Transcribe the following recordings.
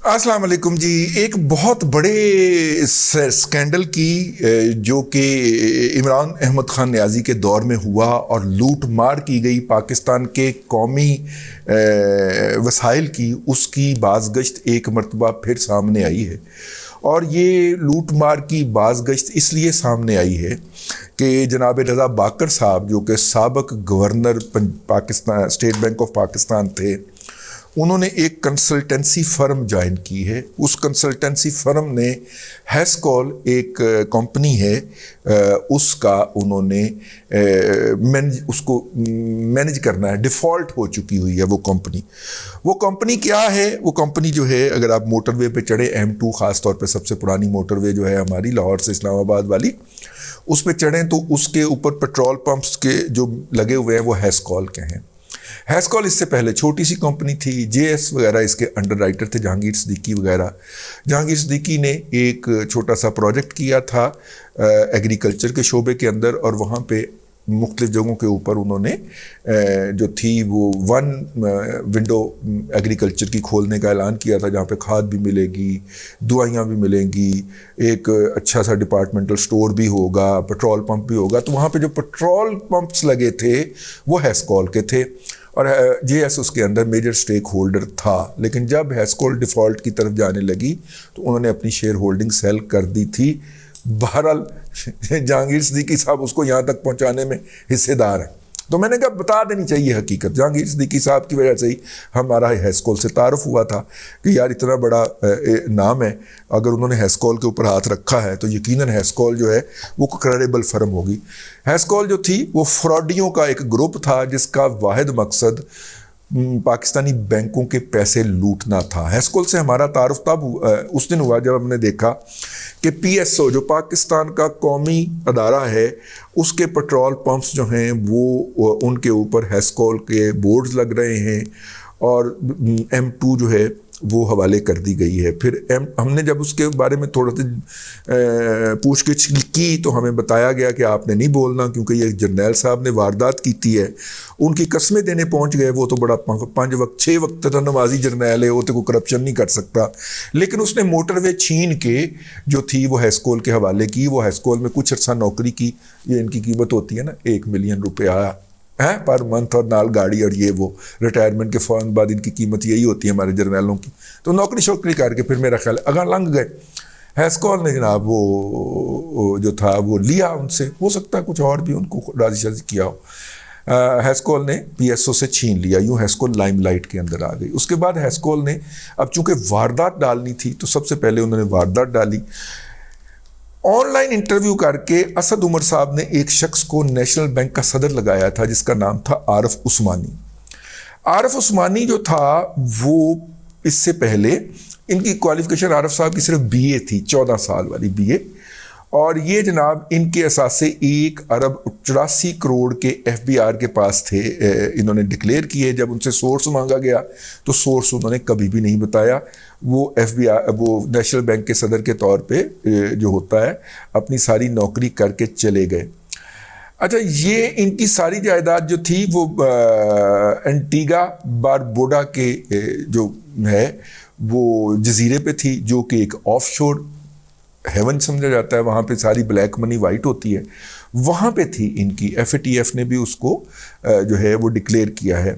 السلام علیکم جی. ایک بہت بڑے اسکینڈل کی جو کہ عمران احمد خان نیازی کے دور میں ہوا اور لوٹ مار کی گئی پاکستان کے قومی وسائل کی، اس کی بازگشت ایک مرتبہ پھر سامنے آئی ہے. اور یہ لوٹ مار کی بازگشت اس لیے سامنے آئی ہے کہ جناب رضا باکر صاحب جو کہ سابق governor Pakistan state bank of Pakistan تھے، انہوں نے ایک کنسلٹنسی فرم جوائن کی ہے. اس کنسلٹنسی فرم نے ہیسکول ایک کمپنی ہے، اس کا انہوں نے اس کو مینج کرنا ہے. ڈیفالٹ ہو چکی ہوئی ہے وہ کمپنی کیا ہے؟ وہ کمپنی جو ہے، اگر آپ موٹر وے پہ چڑھے M2 خاص طور پہ سب سے پرانی موٹر وے جو ہے ہماری لاہور سے اسلام آباد والی، اس پہ چڑھیں تو اس کے اوپر پیٹرول پمپس کے جو لگے ہوئے ہیں وہ ہیسکول کے ہیں. ہیسکول اس سے پہلے چھوٹی سی کمپنی تھی، JS وغیرہ اس کے انڈر رائٹر تھے، جہانگیر صدیقی وغیرہ. جہانگیر صدیقی نے ایک چھوٹا سا پروجیکٹ کیا تھا ایگریکلچر کے شعبے کے اندر، اور وہاں پہ مختلف جگہوں کے اوپر انہوں نے جو تھی وہ ون ونڈو ایگریکلچر کی کھولنے کا اعلان کیا تھا، جہاں پہ کھاد بھی ملے گی، دوائیاں بھی ملیں گی، ایک اچھا سا ڈپارٹمنٹل سٹور بھی ہوگا، پیٹرول پمپ بھی ہوگا. تو وہاں پہ جو پیٹرول پمپس لگے تھے وہ ہیسکول کے تھے، اور JS اس کے اندر میجر سٹیک ہولڈر تھا. لیکن جب ہیسکول ڈیفالٹ کی طرف جانے لگی تو انہوں نے اپنی شیئر ہولڈنگ سیل کر دی تھی. بہرحال جہانگیر صدیقی صاحب اس کو یہاں تک پہنچانے میں حصے دار ہیں. تو میں نے کہا بتا دینی چاہیے حقیقت. جہانگیر صدیقی صاحب کی وجہ سے ہی ہمارا ہیسکول سے تعارف ہوا تھا کہ یار اتنا بڑا نام ہے، اگر انہوں نے ہیسکول کے اوپر ہاتھ رکھا ہے تو یقیناً ہیسکول جو ہے وہ کریڈیبل فرم ہوگی. ہیسکول جو تھی وہ فراڈیوں کا ایک گروپ تھا جس کا واحد مقصد پاکستانی بینکوں کے پیسے لوٹنا تھا. ہیسکول سے ہمارا تعارف تب اس دن ہوا جب ہم نے دیکھا کہ PSO جو پاکستان کا قومی ادارہ ہے، اس کے پیٹرول پمپس جو ہیں وہ ان کے اوپر ہیسکول کے بورڈز لگ رہے ہیں، اور M2 جو ہے وہ حوالے کر دی گئی ہے. پھر ہم نے جب اس کے بارے میں تھوڑا سا پوچھ گچھ کی تو ہمیں بتایا گیا کہ آپ نے نہیں بولنا، کیونکہ یہ جرنیل صاحب نے واردات کی ہے. ان کی قسمیں دینے پہنچ گئے. وہ تو بڑا 6 وقت نمازی جرنیل ہے، وہ تو کوئی کرپشن نہیں کر سکتا. لیکن اس نے موٹر وے چھین کے جو تھی وہ ہیسکول کے حوالے کی. وہ ہیسکول میں کچھ عرصہ نوکری کی. یہ ان کی قیمت ہوتی ہے نا $1 ملین آیا پر منتھ، اور نال گاڑی، اور یہ وہ ریٹائرمنٹ کے فوراً بعد ان کی قیمت یہی ہوتی ہے ہمارے جرنیلوں کی. تو نوکری شوکری کر کے پھر میرا خیال ہے اگر لنگ گئے. ہیسکول نے جناب وہ جو تھا وہ لیا ان سے، ہو سکتا ہے کچھ اور بھی ان کو راضی شاضی کیا ہو. ہیسکول نے PSO سے چھین لیا. یوں ہیسکول لائم لائٹ کے اندر آ گئی. اس کے بعد ہیسکول نے اب چونکہ واردات ڈالنی تھی تو سب سے پہلے انہوں نے واردات ڈالی. آن لائن انٹرویو کر کے اسد عمر صاحب نے ایک شخص کو نیشنل بینک کا صدر لگایا تھا جس کا نام تھا عارف عثمانی. عارف عثمانی جو تھا وہ اس سے پہلے ان کی کوالیفیکیشن عارف صاحب کی صرف BA تھی، 14 سال والی BA. اور یہ جناب ان کے اثاثے 1.84 کروڑ کے FBR کے پاس تھے. انہوں نے ڈکلیئر کیے. جب ان سے سورس مانگا گیا تو سورس انہوں نے کبھی بھی نہیں بتایا. وہ FBR وہ نیشنل بینک کے صدر کے طور پہ جو ہوتا ہے اپنی ساری نوکری کر کے چلے گئے. اچھا، یہ ان کی ساری جائیداد جو تھی وہ انٹیگا باربوڈا کے جو ہے وہ جزیرے پہ تھی، جو کہ ایک آف شور ہیون سمجھا جاتا ہے. وہاں پہ ساری بلیک منی وائٹ ہوتی ہے. وہاں پہ تھی ان کی. FATF نے بھی اس کو جو ہے وہ ڈکلیئر کیا ہے.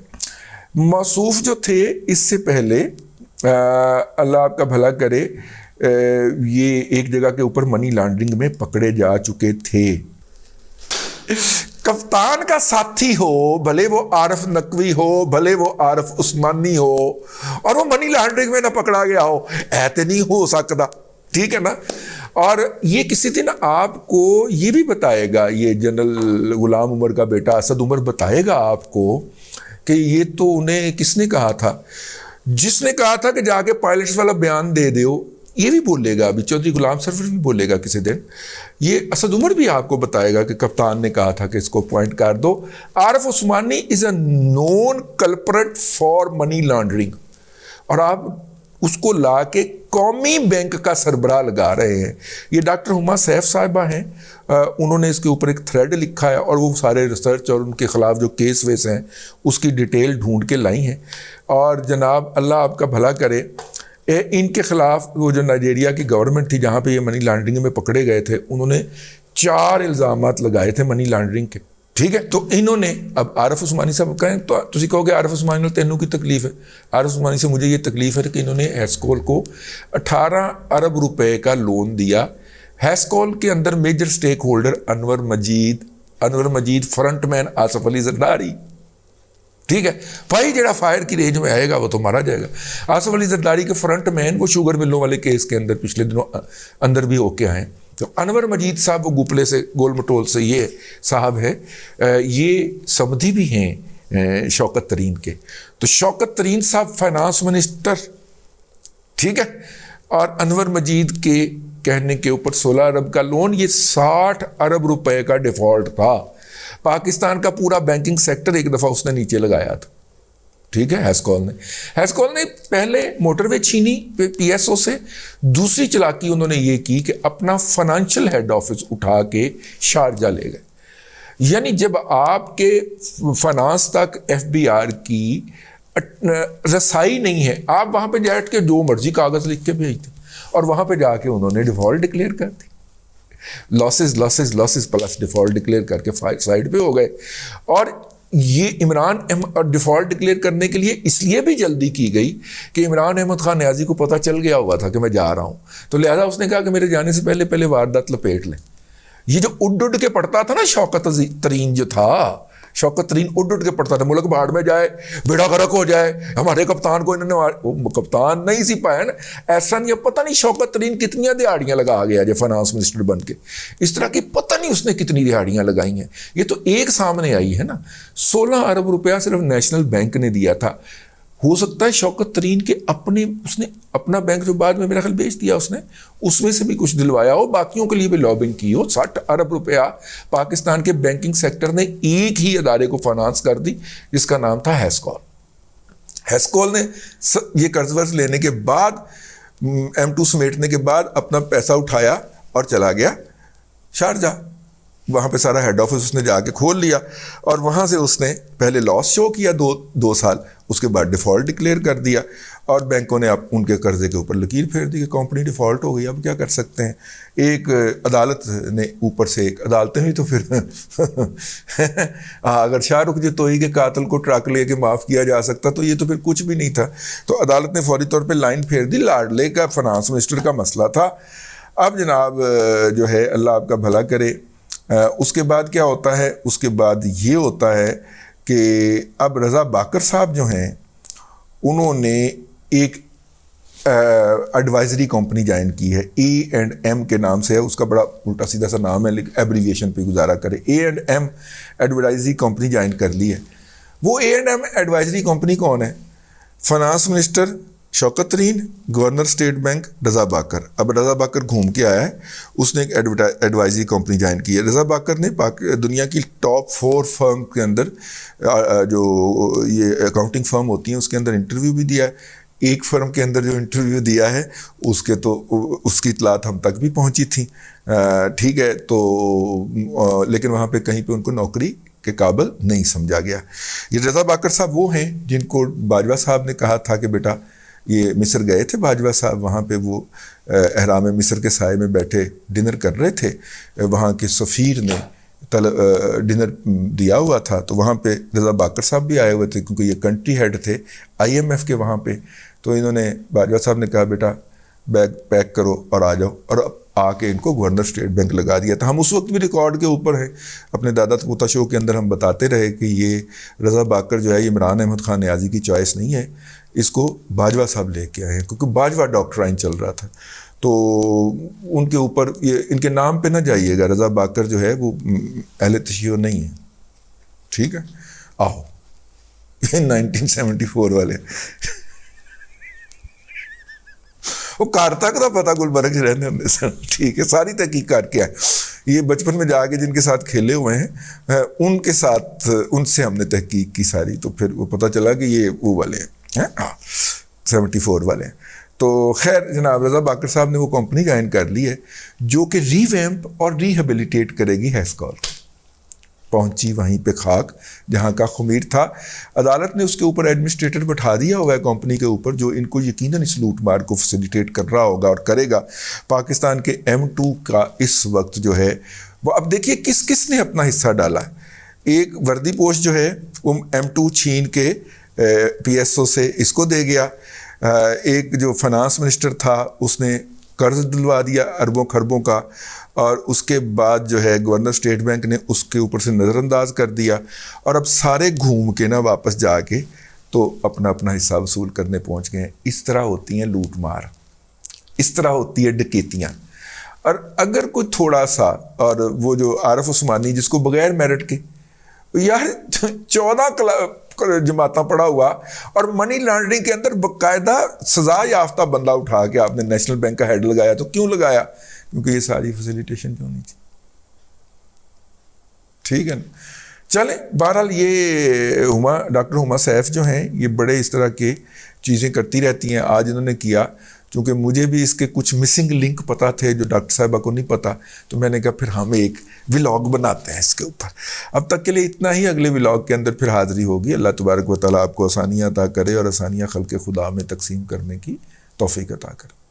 موصوف جو تھے اس سے پہلے اللہ آپ کا بھلا کرے یہ ایک جگہ کے اوپر منی لانڈرنگ میں پکڑے جا چکے تھے. کپتان کا ساتھی ہو، بھلے وہ عارف نقوی ہو، بھلے وہ عارف عثمانی ہو، اور وہ منی لانڈرنگ میں نہ پکڑا گیا ہو، ایسے نہیں ہو سکتا. ٹھیک ہے نا. اور یہ کسی دن آپ کو یہ بھی بتائے گا، یہ جنرل غلام عمر کا بیٹا اسد عمر بتائے گا آپ کو کہ یہ تو انہیں کس نے کہا تھا. جس نے کہا تھا کہ جا کے پائلٹس والا بیان دے دیو، یہ بھی بولے گا. ابھی چودھری غلام سرور بھی بولے گا کسی دن. یہ اسد عمر بھی آپ کو بتائے گا کہ کپتان نے کہا تھا کہ اس کو پوائنٹ کر دو. عارف عثمانی از اے نون کلپریٹ فار منی لانڈرنگ، اور آپ اس کو لا کے قومی بینک کا سربراہ لگا رہے ہیں. یہ ڈاکٹر ہما سیف صاحبہ ہیں، انہوں نے اس کے اوپر ایک تھریڈ لکھا ہے، اور وہ سارے ریسرچ اور ان کے خلاف جو کیس ویس ہیں اس کی ڈیٹیل ڈھونڈ کے لائی ہیں. اور جناب اللہ آپ کا بھلا کرے، ان کے خلاف وہ جو نائجیریا کی گورنمنٹ تھی جہاں پہ یہ منی لانڈرنگ میں پکڑے گئے تھے، انہوں نے 4 الزامات لگائے تھے منی لانڈرنگ کے، ٹھیک ہے. تو انہوں نے اب عارف عثمانی صاحب کہیں تو تسی کہو گے عارف عثمانی نے تینوں کی تکلیف ہے. عارف عثمانی سے مجھے یہ تکلیف ہے کہ انہوں نے ہیسکول کو 18 ارب روپے کا لون دیا. ہیسکول کے اندر میجر سٹیک ہولڈر انور مجید فرنٹ مین آصف علی زرداری، ٹھیک ہے. بھائی جڑا فائر کی رینج میں آئے گا وہ تو مارا جائے گا. آصف علی زرداری کے فرنٹ مین وہ شوگر ملوں والے کیس کے اندر پچھلے دنوں اندر بھی ہو کے آئے. تو انور مجید صاحب وہ گپلے سے گول مٹول سے یہ صاحب ہے، یہ سمدھی بھی ہیں شوکت ترین کے. تو شوکت ترین صاحب فائنانس منسٹر، ٹھیک ہے، اور انور مجید کے کہنے کے اوپر 16 ارب کا لون، یہ 60 ارب روپے کا ڈیفالٹ تھا. پاکستان کا پورا بینکنگ سیکٹر ایک دفعہ اس نے نیچے لگایا تھا، ٹھیک ہے. ہیسکول نے پہلے موٹر وے چھینی پی ایس او سے. دوسری چلاکی انہوں نے یہ کی کہ اپنا فائنانشل ہیڈ آفس اٹھا کے شارجہ لے گئے. یعنی جب آپ کے فائنانس تک ایف بی آر کی رسائی نہیں ہے، آپ وہاں پہ بیٹھ کے جو مرضی کاغذ لکھ کے بھیجتے، اور وہاں پہ جا کے انہوں نے ڈیفالٹ ڈکلیئر کر دی. لاسز پلس ڈیفالٹ ڈکلیئر کر کے سائڈ پہ ہو گئے. اور یہ عمران احمد ڈیفالٹ ڈکلیئر کرنے کے لیے اس لیے بھی جلدی کی گئی کہ عمران احمد خان نیازی کو پتہ چل گیا ہوا تھا کہ میں جا رہا ہوں، تو لہذا اس نے کہا کہ میرے جانے سے پہلے واردات لپیٹ لیں. یہ جو اڈ کے پڑتا تھا نا شوکت ترین جو تھا، شوکت ترین اڈ کے پڑتا تھا، ملک باڑ میں جائے، بیڑا غرق ہو جائے، ہمارے کپتان کو انہوں نے کپتان نہیں سی پایا نا. ایسا نہیں، پتہ نہیں شوکت ترین کتنی دہاڑیاں لگا گیا جو فائنانس منسٹر بن کے، اس طرح کی پتہ نہیں اس نے کتنی دہاڑیاں لگائی ہیں. یہ تو ایک سامنے آئی ہے نا. 16 ارب روپیہ صرف نیشنل بینک نے دیا تھا. ہو سکتا ہے شوکت ترین کے اس نے اپنا بینک جو بعد میں میرا خیال بیچ دیا اس میں سے بھی کچھ دلوایا ہو، باقیوں کے لیے بھی لابنگ کی ہو. 60 ارب روپیہ پاکستان کے بینکنگ سیکٹر نے ایک ہی ادارے کو فائنانس کر دی جس کا نام تھا ہیسکول. ہیسکول نے یہ قرض ورز لینے کے بعد M2 سمیٹنے کے بعد اپنا پیسہ اٹھایا اور چلا گیا شارجہ. وہاں پہ سارا ہیڈ آفس اس نے جا کے کھول لیا، اور وہاں سے اس نے پہلے لاس شو کیا 2 سال، اس کے بعد ڈیفالٹ ڈکلیئر کر دیا، اور بینکوں نے اب ان کے قرضے کے اوپر لکیر پھیر دی کہ کمپنی ڈیفالٹ ہو گئی، اب کیا کر سکتے ہیں. ایک عدالت نے اوپر سے عدالتیں ہوئی تو پھر اگر شاہ رخ جتوئی کے قاتل کو ٹرک لے کے معاف کیا جا سکتا تو یہ تو پھر کچھ بھی نہیں تھا. تو عدالت نے فوری طور پہ لائن پھیر دی. لاڈلے کا فائنانس منسٹر کا مسئلہ تھا. اب جناب جو ہے اللہ آپ کا بھلا کرے، اس کے بعد کیا ہوتا ہے؟ اس کے بعد یہ ہوتا ہے کہ اب رضا باکر صاحب جو ہیں انہوں نے ایک ایڈوائزری کمپنی جوائن کی ہے، A&M کے نام سے ہے. اس کا بڑا الٹا سیدھا سا نام ہے لیکن ایبریویشن پہ گزارا کرے. A&M ایڈوائزری کمپنی جوائن کر لی ہے. وہ A&M ایڈوائزری کمپنی کون ہے؟ فائنانس منسٹر شوکت ترین، گورنر اسٹیٹ بینک رضا باکر. اب رضا باکر گھوم کے آیا ہے، اس نے ایک ایڈوائزری کمپنی جوائن کی ہے. رضا باکر نے دنیا کی ٹاپ 4 فرم کے اندر جو یہ اکاؤنٹنگ فرم ہوتی ہیں اس کے اندر انٹرویو بھی دیا ہے. ایک فرم کے اندر جو انٹرویو دیا ہے اس کی اطلاعات ہم تک بھی پہنچی تھیں، ٹھیک ہے. تو لیکن وہاں پہ کہیں پہ ان کو نوکری کے قابل نہیں سمجھا گیا. یہ رضا باکر صاحب وہ ہیں جن کو باجوہ صاحب نے کہا تھا کہ بیٹا، یہ مصر گئے تھے باجوہ صاحب، وہاں پہ وہ احرام مصر کے سائے میں بیٹھے ڈنر کر رہے تھے، وہاں کے سفیر نے ڈنر دیا ہوا تھا، تو وہاں پہ رضا باکر صاحب بھی آئے ہوئے تھے کیونکہ یہ کنٹری ہیڈ تھے IMF کے وہاں پہ. تو انہوں نے باجوہ صاحب نے کہا بیٹا بیگ پیک کرو اور آ جاؤ، اور آ کے ان کو گورنر اسٹیٹ بینک لگا دیا تھا. ہم اس وقت بھی ریکارڈ کے اوپر ہیں، اپنے دادا پوتا شو کے اندر ہم بتاتے رہے کہ یہ رضا باکر جو ہے یہ عمران احمد خان نیازی کی چوائس نہیں ہے، اس کو باجوہ صاحب لے کے آئے ہیں کیونکہ باجوہ ڈاکٹرائن چل رہا تھا. تو ان کے اوپر یہ ان کے نام پہ نہ جائیے گا، رضا باکر جو ہے وہ اہل تشیع نہیں ہے، ٹھیک ہے. آہو 1974 والے وہ کارتک کا پتہ گلبرگ رہنے ہوں سر، ٹھیک ہے. ساری تحقیقات کیا ہے، یہ بچپن میں جا کے جن کے ساتھ کھیلے ہوئے ہیں ان کے ساتھ ان سے ہم نے تحقیق کی ساری، تو پھر وہ پتہ چلا کہ یہ وہ والے ہیں 74 والے ہیں. تو خیر جناب رضا باکر صاحب نے وہ کمپنی جوائن کر لی ہے جو کہ ری ویمپ اور ریہیبلیٹیٹ کرے گی ہیسکول. پہنچی وہیں پہ خاک جہاں کا خمیر تھا. عدالت نے اس کے اوپر ایڈمنسٹریٹر بٹھا دیا ہوا ہے کمپنی کے اوپر, جو ان کو یقیناً اس لوٹ مار کو فیسیلیٹیٹ کر رہا ہوگا اور کرے گا. پاکستان کے M2 کا اس وقت جو ہے وہ, اب دیکھیے کس کس نے اپنا حصہ ڈالا. ایک وردی پوش جو ہے وہ M2 چھین کے PSO سے اس کو دے گیا. ایک جو فنانس منسٹر تھا اس نے قرض دلوا دیا اربوں خربوں کا, اور اس کے بعد جو ہے گورنر اسٹیٹ بینک نے اس کے اوپر سے نظر انداز کر دیا. اور اب سارے گھوم کے نا واپس جا کے تو اپنا اپنا حصہ وصول کرنے پہنچ گئے ہیں. اس طرح ہوتی ہیں لوٹ مار, اس طرح ہوتی ہے ڈکیتیاں. اور اگر کوئی تھوڑا سا, اور وہ جو عارف عثمانی جس کو بغیر میرٹ کے یار 14 جماعتیں پڑھا ہوا اور منی لانڈرنگ کے اندر باقاعدہ سزا یافتہ بندہ اٹھا کے آپ نے نیشنل بینک کا ہیڈ لگایا, تو کیوں لگایا؟ کیونکہ یہ ساری فیسیلیٹیشن جو ہونی تھی. ٹھیک ہے نا. چلیں بہرحال یہ ڈاکٹر ہما سیف جو ہیں یہ بڑے اس طرح کے چیزیں کرتی رہتی ہیں. آج انہوں نے کیا, چونکہ مجھے بھی اس کے کچھ مسنگ لنک پتہ تھے جو ڈاکٹر صاحبہ کو نہیں پتہ, تو میں نے کہا پھر ہم ایک ولاگ بناتے ہیں اس کے اوپر. اب تک کے لیے اتنا ہی, اگلے ولاگ کے اندر پھر حاضری ہوگی. اللہ تبارک و تعالیٰ آپ کو آسانیاں عطا کرے اور آسانیاں خلق خدا میں تقسیم کرنے کی توفیق عطا کرے.